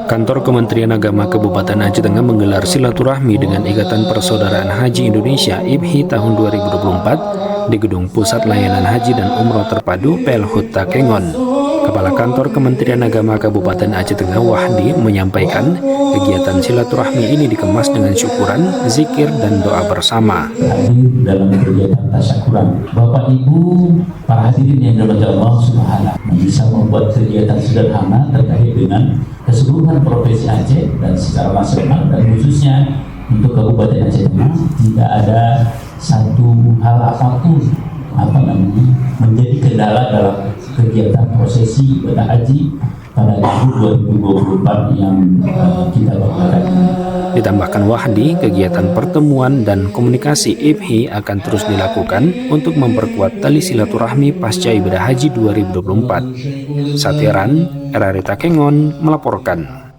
Kantor Kementerian Agama Kabupaten Aceh Tengah menggelar silaturahmi dengan Ikatan Persaudaraan Haji Indonesia (IPHI) tahun 2024 di Gedung Pusat Layanan Haji dan Umroh Terpadu Pelhut Takengon. Kepala Kantor Kementerian Agama Kabupaten Aceh Tengah Wahdi menyampaikan kegiatan silaturahmi ini dikemas dengan syukuran, zikir, dan doa bersama. Hadir dalam kegiatan tasyakuran. Bapak Ibu, para hadirin yang dirahmati Allah Subhanahu bisa membuat kegiatan sederhana terkait dengan keseluruhan provinsi Aceh dan secara nasional dan khususnya untuk Kabupaten Aceh Tengah tidak ada satu hal apapun menjadi kendala dalam kegiatan prosesi ibadah haji pada tahun 2024 yang kita lakukan. Ditambahkan Wahdi, kegiatan pertemuan dan komunikasi IPHI akan terus dilakukan untuk memperkuat tali silaturahmi pasca ibadah haji 2024. Satiran, RRI Takengon melaporkan.